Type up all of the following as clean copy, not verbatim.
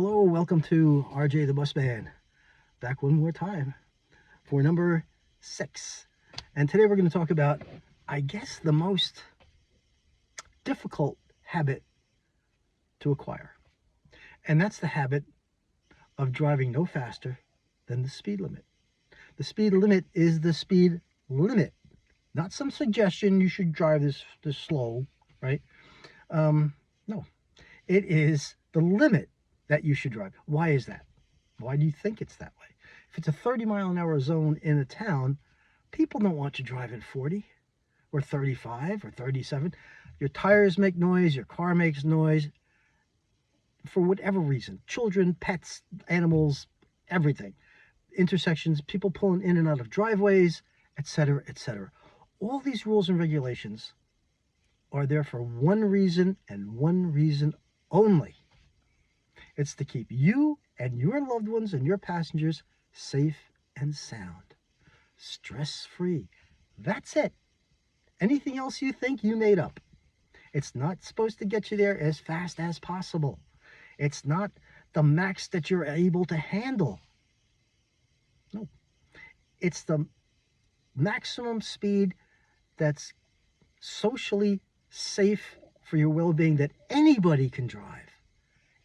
Hello, welcome to RJ the Bus Man. Back one more time for number 6. And today we're going to talk about, I guess, the most difficult habit to acquire. And that's the habit of driving no faster than the speed limit. The speed limit is the speed limit, not some suggestion you should drive this slow, right? No, it is the limit that you should drive. Why is that? Why do you think it's that way? If it's a 30-mile-an-hour zone in a town, people don't want you driving 40 or 35 or 37. Your tires make noise, your car makes noise, for whatever reason. Children, pets, animals, everything. Intersections, people pulling in and out of driveways, etc., etc. All these rules and regulations are there for one reason and one reason only. It's to keep you and your loved ones and your passengers safe and sound, stress-free. That's it. Anything else you think, you made up. It's not supposed to get you there as fast as possible. It's not the max that you're able to handle. No. It's the maximum speed that's socially safe for your well-being that anybody can drive.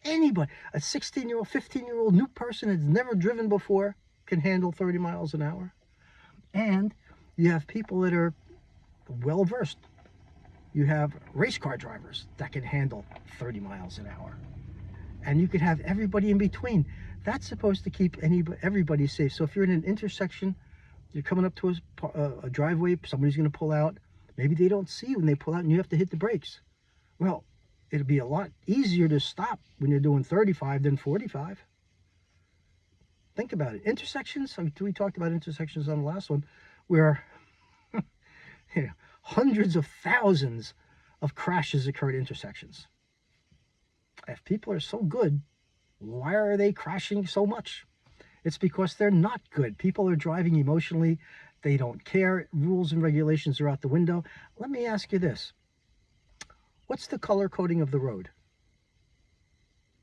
Anybody, a 16-year-old, 15-year-old new person that's never driven before can handle 30 miles an hour. And you have people that are well-versed. You have race car drivers that can handle 30 miles an hour. And you could have everybody in between. That's supposed to keep everybody safe. So if you're in an intersection, you're coming up to a driveway, somebody's going to pull out. Maybe they don't see you when they pull out and you have to hit the brakes. Well, it'll be a lot easier to stop when you're doing 35 than 45. Think about it. Intersections, we talked about intersections on the last one, where hundreds of thousands of crashes occur at intersections. If people are so good, why are they crashing so much? It's because they're not good. People are driving emotionally. They don't care. Rules and regulations are out the window. Let me ask you this. What's the color coding of the road?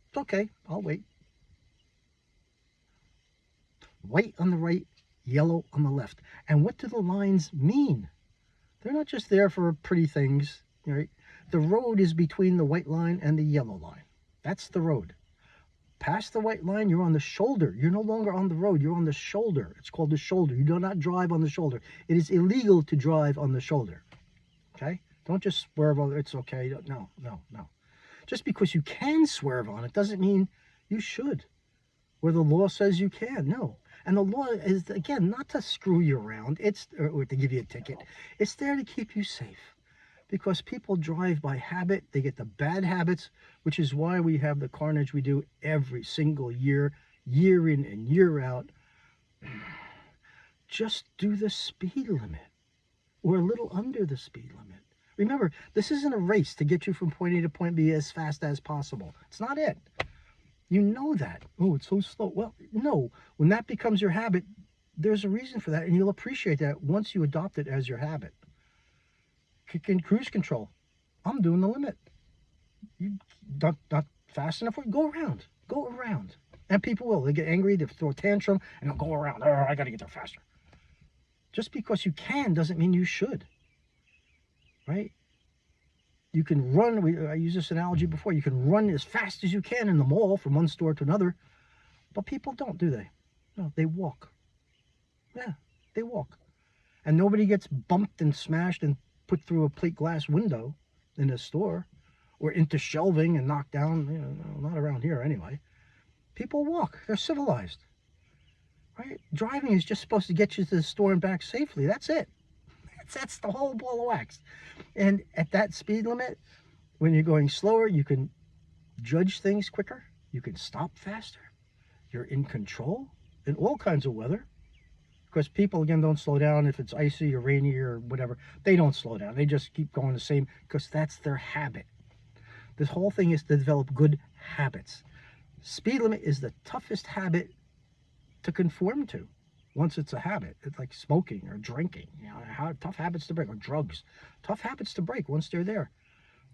It's okay, I'll wait. White on the right, yellow on the left. And what do the lines mean? They're not just there for pretty things, right? The road is between the white line and the yellow line. That's the road. Past the white line, you're on the shoulder. You're no longer on the road, you're on the shoulder. It's called the shoulder. You do not drive on the shoulder. It is illegal to drive on the shoulder, okay? Don't just swerve on it. It's okay. No, no, no. Just because you can swerve on it doesn't mean you should, or the law says you can. No. And the law is, again, not to screw you around. It's or to give you a ticket. It's there to keep you safe, because people drive by habit. They get the bad habits, which is why we have the carnage we do every single year, year in and year out. Just do the speed limit, or a little under the speed limit. Remember, this isn't a race to get you from point A to point B as fast as possible. It's not it. You know that. Oh, it's so slow. Well, no. When that becomes your habit, there's a reason for that, and you'll appreciate that once you adopt it as your habit. Kick in cruise control. I'm doing the limit. You not fast enough? Go around. Go around. And people will. They get angry, they throw a tantrum, and they'll go around. Oh, I got to get there faster. Just because you can doesn't mean you should. Right? You can run, I used this analogy before, you can run as fast as you can in the mall from one store to another, but people don't, do they? No, they walk. Yeah, they walk. And nobody gets bumped and smashed and put through a plate glass window in a store, or into shelving and knocked down, not around here anyway. People walk, they're civilized. Right? Driving is just supposed to get you to the store and back safely, that's it. That's the whole ball of wax. And at that speed limit, when you're going slower, you can judge things quicker. You can stop faster. You're in control in all kinds of weather. Because people, again, don't slow down if it's icy or rainy or whatever. They don't slow down. They just keep going the same because that's their habit. This whole thing is to develop good habits. Speed limit is the toughest habit to conform to. Once it's a habit, it's like smoking or drinking, tough habits to break, or drugs, tough habits to break once they're there,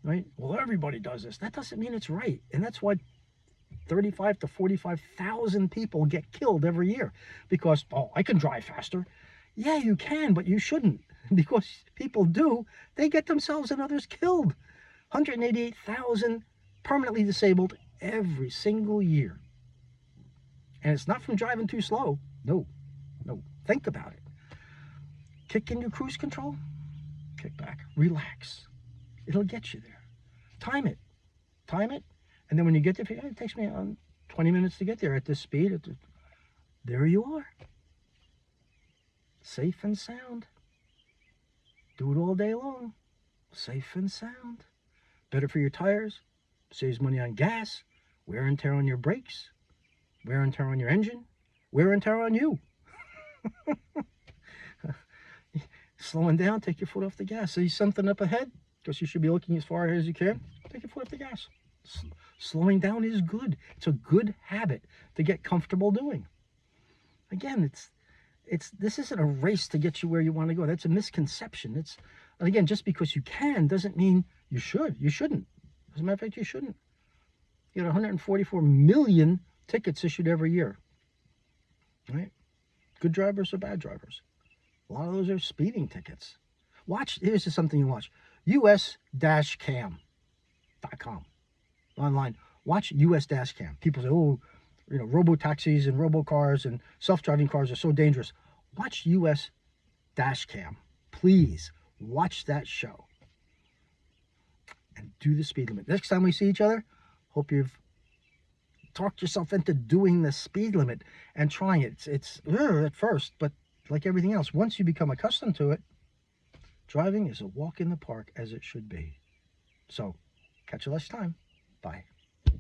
right? Well, everybody does this. That doesn't mean it's right. And that's why 35 to 45,000 people get killed every year because, oh, I can drive faster. Yeah, you can, but you shouldn't, because people do. They get themselves and others killed. 188,000 permanently disabled every single year. And it's not from driving too slow. No, no. Think about it. Kick in your cruise control, kick back, relax. It'll get you there. Time it. Time it. And then when you get there, it takes me 20 minutes to get there at this speed. There you are. Safe and sound. Do it all day long. Safe and sound. Better for your tires. Saves money on gas. Wear and tear on your brakes. Wear and tear on your engine. Wear and tear on you. Slowing down, take your foot off the gas. See something up ahead? Because you should be looking as far ahead as you can. Take your foot off the gas. Slowing down is good. It's a good habit to get comfortable doing. Again, this isn't a race to get you where you want to go. That's a misconception. And again, just because you can doesn't mean you should. You shouldn't. As a matter of fact, you shouldn't. You get 144 million tickets issued every year. Right? Good drivers or bad drivers. A lot of those are speeding tickets. Here's just something you watch. us-cam.com. Online. Watch US-cam. People say, oh, robo-taxis and robo-cars and self-driving cars are so dangerous. Watch US-cam. Please watch that show. And do the speed limit. Next time we see each other, hope you've talked yourself into doing the speed limit and trying it. It's at first, but like everything else, once you become accustomed to it, driving is a walk in the park as it should be. So, catch you next time. Bye.